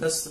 10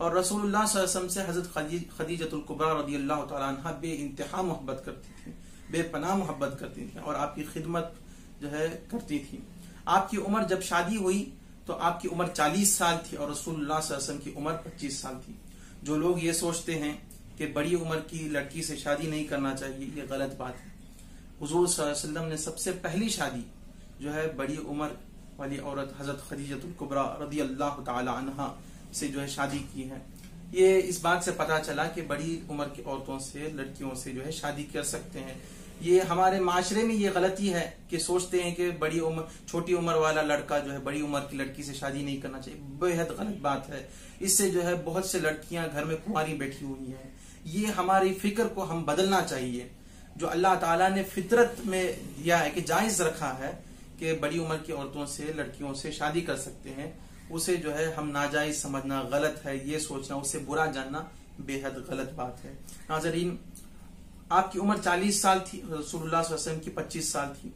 اور رسول اللہ صلی اللہ علیہ وسلم سے حضرت خدیجۃ الکبریٰ رضی اللہ تعالیٰ عنہ بے انتہا محبت کرتی تھی، بے پناہ محبت کرتی تھی اور آپ کی خدمت جو ہے کرتی تھی۔ آپ کی عمر جب شادی ہوئی تو آپ کی عمر 40 سال تھی اور رسول اللہ صلی اللہ علیہ وسلم کی عمر 25 سال تھی۔ جو لوگ یہ سوچتے ہیں کہ بڑی عمر کی لڑکی سے شادی نہیں کرنا چاہیے، یہ غلط بات ہے۔ حضور صلی اللہ علیہ وسلم نے سب سے پہلی شادی جو ہے بڑی عمر والی عورت حضرت خدیجۃ الکبریٰ رضی اللہ تعالی عنہا سے جو ہے شادی کی ہے۔ یہ اس بات سے پتا چلا کہ بڑی عمر کی عورتوں سے، لڑکیوں سے جو ہے شادی کر سکتے ہیں۔ یہ ہمارے معاشرے میں یہ غلطی ہے کہ سوچتے ہیں کہ چھوٹی عمر والا لڑکا جو ہے بڑی عمر کی لڑکی سے شادی نہیں کرنا چاہیے، بے حد غلط بات ہے۔ اس سے جو ہے بہت سے لڑکیاں گھر میں کنواری بیٹھی ہوئی ہیں۔ یہ ہماری فکر کو ہم بدلنا چاہیے۔ جو اللہ تعالیٰ نے فطرت میں دیا ہے کہ جائز رکھا ہے کہ بڑی عمر کی عورتوں سے، لڑکیوں سے شادی کر سکتے ہیں، اسے جو ہے ہم ناجائز سمجھنا غلط ہے، یہ سوچنا، اسے برا جاننا بے حد غلط بات ہے۔ ناظرین، آپ کی عمر 40 سال تھی، رسول اللہ صلی اللہ علیہ وسلم کی 25 سال تھی،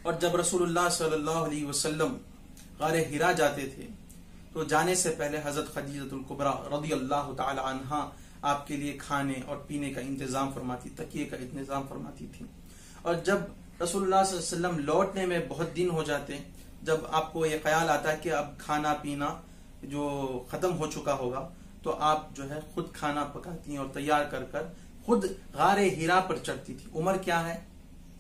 اور جب رسول اللہ صلی اللہ علیہ وسلم غار حرا جاتے تھے تو جانے سے پہلے حضرت خدیجۃ الکبریٰ رضی اللہ تعالی عنہا آپ کے لیے کھانے اور پینے کا انتظام فرماتی، تکیے کا انتظام فرماتی تھی۔ اور جب رسول اللہ صلی اللہ علیہ وسلم لوٹنے میں بہت دن ہو جاتے، جب آپ کو یہ خیال آتا ہے کہ اب کھانا پینا جو ختم ہو چکا ہوگا تو آپ جو ہے خود کھانا پکاتی اور تیار کر کر خود غار حرا پر چڑھتی تھی۔ عمر کیا ہے؟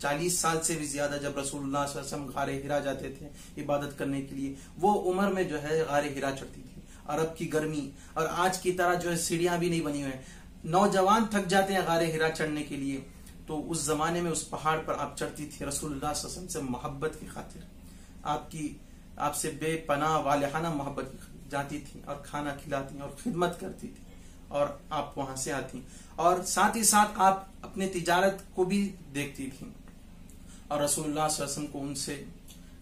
40 سال سے بھی زیادہ جب رسول اللہ صلی اللہ علیہ وسلم غار حرا جاتے تھے عبادت کرنے کے لیے، وہ عمر میں جو ہے غار حرا چڑھتی تھی۔ عرب کی گرمی، اور آج کی طرح جو ہے سیڑھیاں بھی نہیں بنی ہوئے، نوجوان تھک جاتے ہیں غار حرا چڑھنے کے لیے، تو اس زمانے میں اس پہاڑ پر آپ چڑھتی تھی رسول اللہ صلی اللہ علیہ وسلم سے محبت کی خاطر، آپ سے بے پناہ والہانہ محبت کی خاطر جاتی تھی اور کھانا کھلاتی اور خدمت کرتی تھی، اور آپ وہاں سے آتی اور ساتھ ہی ساتھ آپ اپنے تجارت کو بھی دیکھتی تھی۔ اور رسول اللہ صلی اللہ علیہ وسلم کو ان سے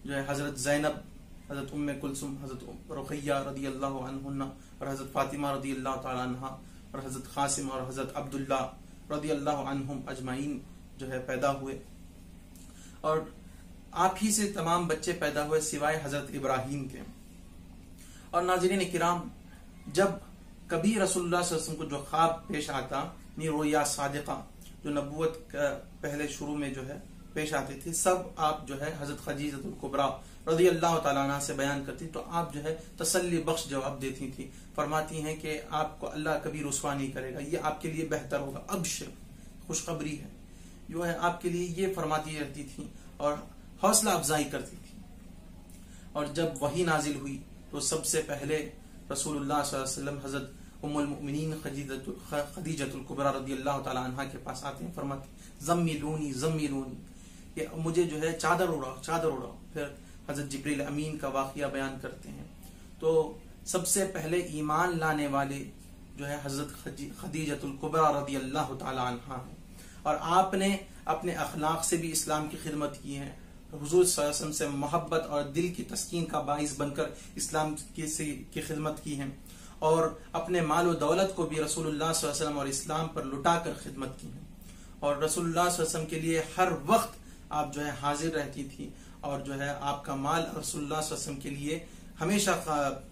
جو ہے حضرت زینب، حضرت ام کلثوم، حضرت رقیہ رضی اللہ عنہن، اور حضرت فاطمہ رضی اللہ تعالی عنہ، اور حضرت قاسم اور حضرت عبداللہ رضی اللہ عنہم اجمعین جو ہے پیدا ہوئے، اور آپ ہی سے تمام بچے پیدا ہوئے سوائے حضرت ابراہیم کے۔ اور ناظرین کرام، جب کبھی رسول اللہ صلی اللہ علیہ وسلم کو جو خواب پیش آتا، رؤیا صادقہ جو نبوت کا پہلے شروع میں جو ہے پیش آتے تھے، سب آپ جو ہے حضرت خدیجۃ الکبریٰ رضی اللہ تعالیٰ عنہ سے بیان کرتی، تو آپ جو ہے تسلی بخش جواب دیتی تھی، فرماتی ہیں کہ آپ کو اللہ کبھی رسوا نہیں کرے گا، یہ آپ کے لیے بہتر ہوگا، ابشر، خوشخبری ہے، جو ہے آپ کے لیے یہ فرماتی رہتی تھی اور حوصلہ افزائی کرتی تھی۔ اور جب وحی نازل ہوئی تو سب سے پہلے رسول اللہ صلی اللہ علیہ وسلم حضرت ام المؤمنین خدیجۃ الکبریٰ رضی اللہ تعالیٰ عنہ کے پاس آتے ہیں، فرماتے زمیلونی زمیلونی، کہ مجھے جو ہے چادر اڑاؤ چادر اڑاؤ۔ پھر حضرت جبریل امین کا واقعہ بیان کرتے ہیں۔ تو سب سے پہلے ایمان لانے والے جو ہے حضرت خدیجۃ الکبریٰ رضی اللہ تعالی عنہا ہے، اور آپ نے اپنے اخلاق سے بھی اسلام کی خدمت کی ہے، حضور صلی اللہ علیہ وسلم سے محبت اور دل کی تسکین کا باعث بن کر اسلام کی خدمت کی ہے، اور اپنے مال و دولت کو بھی رسول اللہ صلی اللہ علیہ وسلم اور اسلام پر لٹا کر خدمت کی ہے، اور رسول اللہ صلی اللہ علیہ وسلم کے لیے ہر وقت آپ جو ہے حاضر رہتی تھی، اور جو ہے آپ کا مال رسول اللہ صلی اللہ علیہ وسلم کے لیے ہمیشہ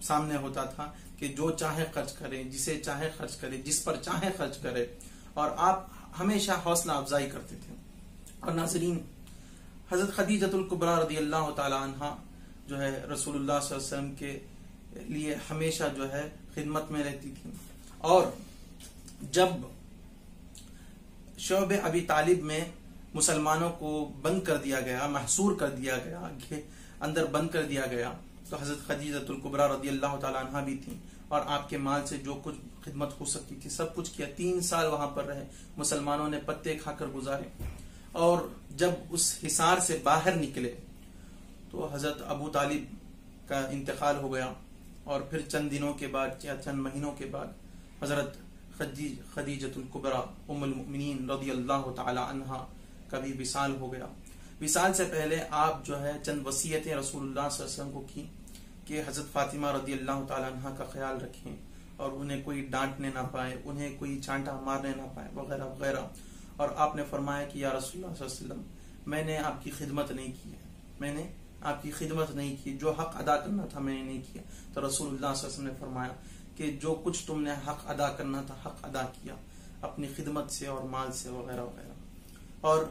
سامنے ہوتا تھا کہ جو چاہے خرچ کرے، جسے چاہے خرچ کرے، جس پر چاہے خرچ کرے، اور آپ ہمیشہ حوصلہ افزائی کرتے تھے۔ اور ناظرین، حضرت خدیجۃ الکبریٰ رضی اللہ تعالی عنہا جو ہے رسول اللہ صلی اللہ علیہ وسلم کے لیے ہمیشہ جو ہے خدمت میں رہتی تھی، اور جب شعب ابی طالب میں مسلمانوں کو بند کر دیا گیا، محصور کر دیا گیا، اندر بند کر دیا گیا، تو حضرت خدیجۃ الکبریٰ رضی اللہ تعالی عنہا بھی تھی، اور آپ کے مال سے جو کچھ خدمت ہو سکتی تھی سب کچھ کیا۔ 3 سال وہاں پر رہے، مسلمانوں نے پتے کھا کر گزارے، اور جب اس حصار سے باہر نکلے تو حضرت ابو طالب کا انتقال ہو گیا، اور پھر چند دنوں کے بعد یا چند مہینوں کے بعد حضرت خدیجۃ الکبریٰ ام المؤمنین رضی اللہ تعالی عنہا کا بھی وصال ہو گیا۔ وصال سے پہلے آپ جو ہے چند وصیتیں رسول اللہ صلی اللہ علیہ وسلم کو کی کہ حضرت فاطمہ رضی اللہ تعالی عنہا کا خیال رکھیں، اور انہیں کوئی ڈانٹنے نہ پائے، انہیں کوئی چانٹا مارنے نہ پائے، وغیرہ وغیرہ۔ اور آپ نے فرمایا کہ یا رسول اللہ صلی اللہ علیہ وسلم، میں نے آپ کی خدمت نہیں کی ہے، میں نے آپ کی خدمت نہیں کی، جو حق ادا کرنا تھا میں نے نہیں کیا۔ تو رسول اللہ صلی اللہ علیہ وسلم نے فرمایا کہ جو کچھ تم نے حق ادا کرنا تھا حق ادا کیا اپنی خدمت سے اور مال سے وغیرہ وغیرہ. اور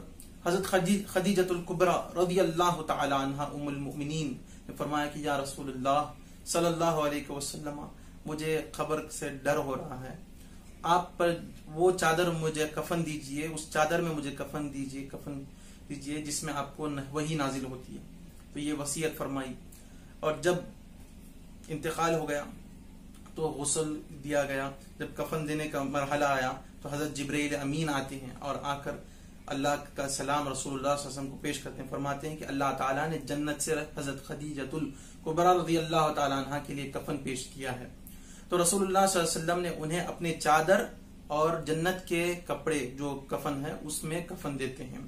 حضرت خدیجۃ الکبریٰ رضی اللہ تعالی عنہا ام المؤمنین نے فرمایا کہ یا رسول اللہ صلی اللہ علیہ وسلم مجھے قبر سے ڈر ہو رہا ہے، آپ پر وہ چادر مجھے کفن دیجئے، اس چادر میں مجھے کفن دیجئے جس میں آپ کو وحی نازل ہوتی ہے. تو یہ وصیت فرمائی. اور جب انتقال ہو گیا تو غسل دیا گیا. جب کفن دینے کا مرحلہ آیا تو حضرت جبرائیل امین آتے ہیں اور آ کر اللہ کا سلام رسول اللہ صلی اللہ علیہ وسلم کو پیش کرتے ہیں. فرماتے ہیں کہ اللہ تعالیٰ نے جنت سے حضرت خدیجۃ الکبریٰ رضی اللہ تعالیٰ عنہ کے لیے کفن پیش کیا ہے. تو رسول اللہ صلی اللہ علیہ وسلم نے انہیں اپنے چادر اور جنت کے کپڑے جو کفن ہے اس میں کفن دیتے ہیں.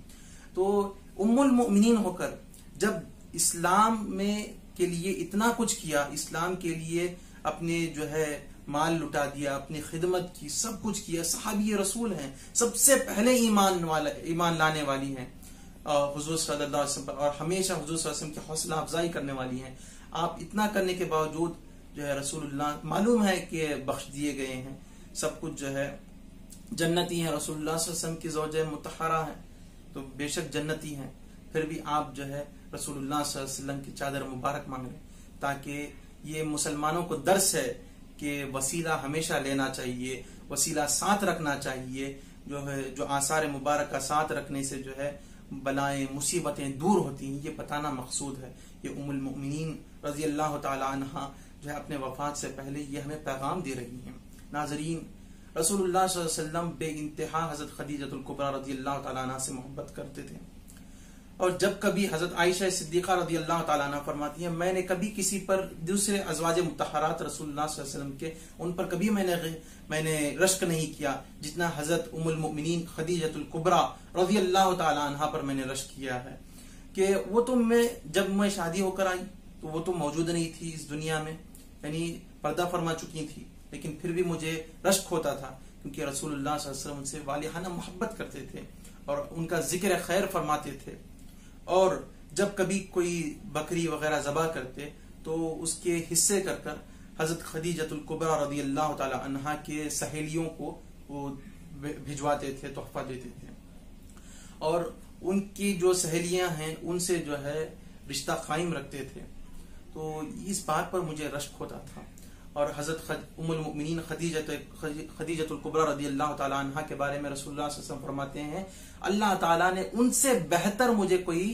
تو ام المؤمنین ہو کر جب اسلام میں کے لیے اتنا کچھ کیا، اسلام کے لیے اپنے جو ہے مال لٹا دیا، اپنی خدمت کی، سب کچھ کیا، صحابی رسول ہیں، سب سے پہلے ایمان لانے والی ہیں حضور صلی اللہ علیہ وسلم پر، اور ہمیشہ حضور صلی اللہ علیہ وسلم کی حوصلہ افزائی کرنے والی ہیں. آپ اتنا کرنے کے باوجود جو ہے رسول اللہ معلوم ہے کہ بخش دیے گئے ہیں، سب کچھ جو ہے جنتی ہیں، رسول اللہ صلی اللہ علیہ وسلم کی زوجہ مطہرہ ہیں تو بے شک جنتی ہیں، پھر بھی آپ جو ہے رسول اللہ صلی اللہ علیہ وسلم کی چادر مبارک مانگ رہے ہیں تاکہ یہ مسلمانوں کو درس ہے کہ وسیلہ ہمیشہ لینا چاہیے، وسیلہ ساتھ رکھنا چاہیے. جو ہے جو آثار مبارکہ ساتھ رکھنے سے جو ہے بلائیں مصیبتیں دور ہوتی ہیں، یہ بتانا مقصود ہے. یہ ام المؤمنین رضی اللہ تعالی عنہا جو ہے اپنے وفات سے پہلے یہ ہمیں پیغام دے رہی ہیں. ناظرین، رسول اللہ صلی اللہ علیہ وسلم بے انتہا حضرت خدیجۃ الکبریٰ رضی اللہ تعالیٰ عنہ سے محبت کرتے تھے. اور جب کبھی حضرت عائشہ صدیقہ رضی اللہ تعالیٰ عنہ فرماتی ہیں میں نے کبھی کسی پر دوسرے ازواج مطہرات رسول اللہ صلی اللہ علیہ وسلم کے ان پر کبھی میں نے رشک نہیں کیا جتنا حضرت ام المؤمنین خدیجۃ الکبریٰ رضی اللہ تعالیٰ عنہ پر میں نے رشک کیا ہے. کہ وہ تو جب میں شادی ہو کر آئی تو وہ تو موجود نہیں تھی اس دنیا میں، یعنی پردہ فرما چکی تھی، لیکن پھر بھی مجھے رشک ہوتا تھا کیونکہ رسول اللہ صلی اللہ علیہ وسلم ان سے والہانہ محبت کرتے تھے اور ان کا ذکر خیر فرماتے تھے. اور جب کبھی کوئی بکری وغیرہ ذبح کرتے تو اس کے حصے کر حضرت خدیجۃ الکبریٰ رضی اللہ تعالی عنہا کے سہیلیوں کو وہ بھجواتے تھے، تحفہ دیتے تھے. اور ان کی جو سہیلیاں ہیں ان سے جو ہے رشتہ قائم رکھتے تھے. تو اس بات پر مجھے رشک ہوتا تھا. اور حضرت ام المؤمنین خدیجۃ الکبریٰ رضی اللہ تعالی عنہ کے بارے میں رسول اللہ صلی اللہ علیہ وسلم فرماتے ہیں اللہ تعالیٰ نے ان سے بہتر مجھے کوئی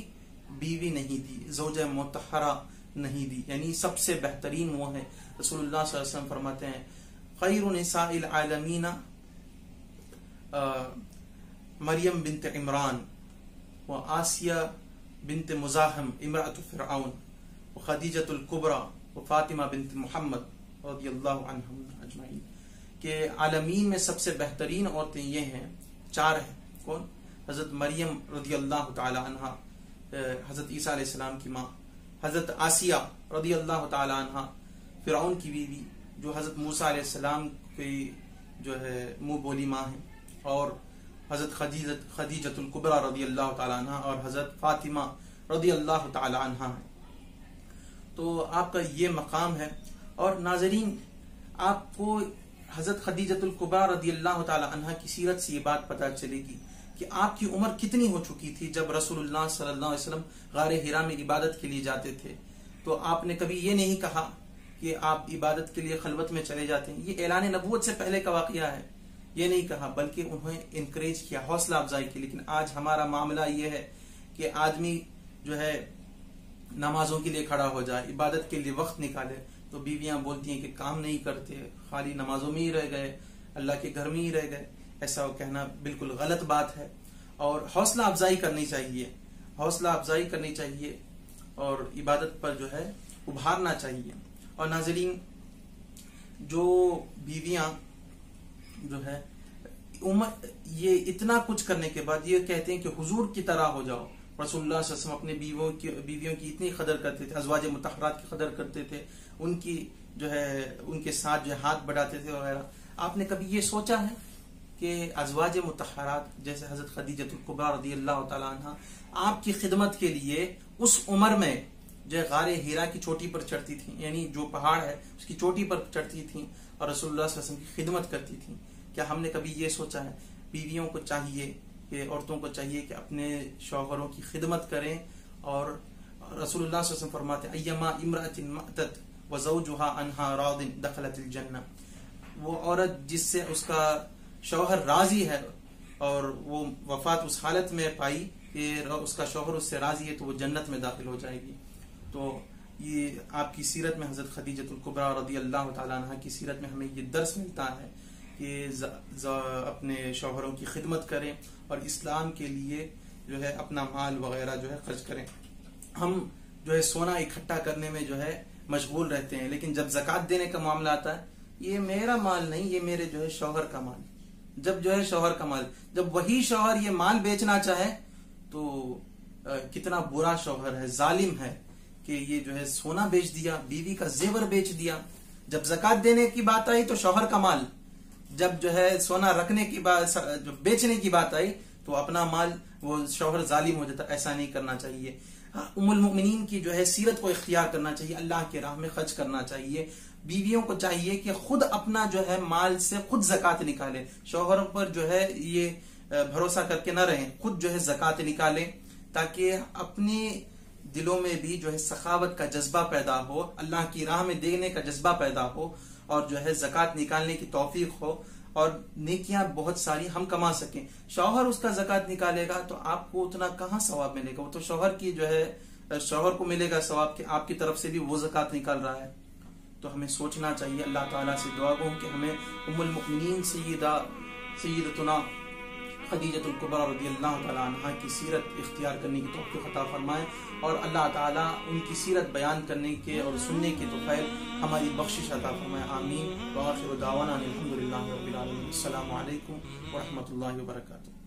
بیوی نہیں دی، زوجہ مطہرہ نہیں دی، یعنی سب سے بہترین وہ ہے. رسول اللہ صلی اللہ علیہ وسلم فرماتے ہیں خیر نساء العالمین مریم بنت عمران و آسیہ بنت مزاحم امرأۃ فرعون و خدیجۃ الکبریٰ و فاطمہ بنت محمد رضی اللہ عنہم اجمعین. کہ عالمین میں سب سے بہترین عورتیں یہ ہیں، چار ہیں. کون؟ حضرت مریم رضی اللہ تعالی عنہ، حضرت عیسیٰ علیہ السلام کی ماں، حضرت آسیہ رضی اللہ تعالی عنہ فرعون کی بیوی جو حضرت موسیٰ علیہ السلام کی جو ہے منہ بولی ماں ہیں، اور حضرت خدیجۃ الکبریٰ رضی اللہ تعالی عنہ اور حضرت فاطمہ رضی اللہ تعالی عنہ ہیں. تو آپ کا یہ مقام ہے. اور ناظرین، آپ کو حضرت خدیجۃ الکبریٰ رضی اللہ تعالی عنہ کی سیرت سے یہ بات پتہ چلے گی کہ آپ کی عمر کتنی ہو چکی تھی جب رسول اللہ صلی اللہ علیہ وسلم غار حرا میں عبادت کے لیے جاتے تھے. تو آپ نے کبھی یہ نہیں کہا کہ آپ عبادت کے لیے خلوت میں چلے جاتے ہیں، یہ اعلان نبوت سے پہلے کا واقعہ ہے. یہ نہیں کہا بلکہ انہیں انکریج کیا، حوصلہ افزائی کی. لیکن آج ہمارا معاملہ یہ ہے کہ آدمی جو ہے نمازوں کے لیے کھڑا ہو جائے، عبادت کے لیے وقت نکالے تو بیویاں بولتی ہیں کہ کام نہیں کرتے، خالی نمازوں میں ہی رہ گئے، اللہ کے گھر میں ہی رہ گئے. ایسا کہنا بالکل غلط بات ہے. اور حوصلہ افزائی کرنی چاہیے، حوصلہ افزائی کرنی چاہیے اور عبادت پر جو ہے ابھارنا چاہیے. اور ناظرین، جو بیویاں جو ہے یہ اتنا کچھ کرنے کے بعد یہ کہتے ہیں کہ حضور کی طرح ہو جاؤ. رسول اللہ صلی اللہ علیہ وسلم اپنے بیویوں کی اتنی قدر کرتے تھے، ازواج مطہرات کی قدر کرتے تھے، ان کی جو ہے ان کے ساتھ جو ہے ہاتھ بڑھاتے تھے وغیرہ. آپ نے کبھی یہ سوچا ہے کہ ازواج مطہرات جیسے حضرت خدیجۃ الکبریٰ رضی اللہ تعالی عنہ آپ کی خدمت کے لیے اس عمر میں جو غار حرا کی چوٹی پر چڑھتی تھیں، یعنی جو پہاڑ ہے اس کی چوٹی پر چڑھتی تھیں اور رسول اللہ صلی اللہ علیہ وسلم کی خدمت کرتی تھیں. کیا ہم نے کبھی یہ سوچا ہے؟ بیویوں کو چاہیے کہ عورتوں کو چاہیے کہ اپنے شوہروں کی خدمت کریں. اور رسول اللہ صلی اللہ علیہ وسلم فرماتے ہیں ایما امرأۃ مأتت وزوجها عنها راض دخلت الجنہ. وہ عورت جس سے اس کا شوہر راضی ہے اور وہ وفات اس حالت میں پائی کہ اس کا شوہر اس سے راضی ہے تو وہ جنت میں داخل ہو جائے گی. تو یہ آپ کی سیرت میں حضرت خدیجہ الکبریٰ رضی اللہ تعالیٰ عنہ کی سیرت میں ہمیں یہ درس ملتا ہے کہ اپنے شوہروں کی خدمت کریں اور اسلام کے لیے جو ہے اپنا مال وغیرہ جو ہے خرچ کریں. ہم جو ہے سونا اکٹھا کرنے میں جو ہے مشغول رہتے ہیں، لیکن جب زکوٰۃ دینے کا معاملہ آتا ہے یہ میرا مال نہیں، یہ میرے جو ہے شوہر کا مال. جب جو ہے شوہر کا مال، جب وہی شوہر یہ مال بیچنا چاہے تو کتنا برا شوہر ہے، ظالم ہے کہ یہ جو ہے سونا بیچ دیا، بیوی کا زیور بیچ دیا. جب زکوٰۃ دینے کی بات آئی تو شوہر کا مال، جب جو ہے سونا رکھنے کی بات، بیچنے کی بات آئی تو اپنا مال وہ شوہر ظالم ہو جاتا. ایسا نہیں کرنا چاہیے. ام المؤمنین کی جو ہے سیرت کو اختیار کرنا چاہیے، اللہ کی راہ میں خرچ کرنا چاہیے. بیویوں کو چاہیے کہ خود اپنا جو ہے مال سے خود زکوٰۃ نکالے، شوہروں پر جو ہے یہ بھروسہ کر کے نہ رہیں، خود جو ہے زکوٰۃ نکالیں تاکہ اپنے دلوں میں بھی جو ہے سخاوت کا جذبہ پیدا ہو، اللہ کی راہ میں دینے کا جذبہ پیدا ہو اور جو ہے زکوٰۃ نکالنے کی توفیق ہو اور نیکیاں بہت ساری ہم کما سکیں. شوہر اس کا زکوٰۃ نکالے گا تو آپ کو اتنا کہاں ثواب ملے گا؟ وہ تو شوہر کی جو ہے شوہر کو ملے گا ثواب کہ آپ کی طرف سے بھی وہ زکوٰۃ نکال رہا ہے. تو ہمیں سوچنا چاہیے. اللہ تعالیٰ سے دعا گو کہ ہمیں ام المؤمنین سیدتنا خدیجہ الکبریٰ رضی اللہ تعالیٰ عنہ کی سیرت اختیار کرنے کی توفیق عطا فرمائے اور اللہ تعالیٰ ان کی سیرت بیان کرنے کے اور سننے کے توفیق ہماری بخشش عطا فرمائے. آمین. وآخر دعوانا الحمدللہ رب العالمین. السلام علیکم ورحمۃ اللہ وبرکاتہ.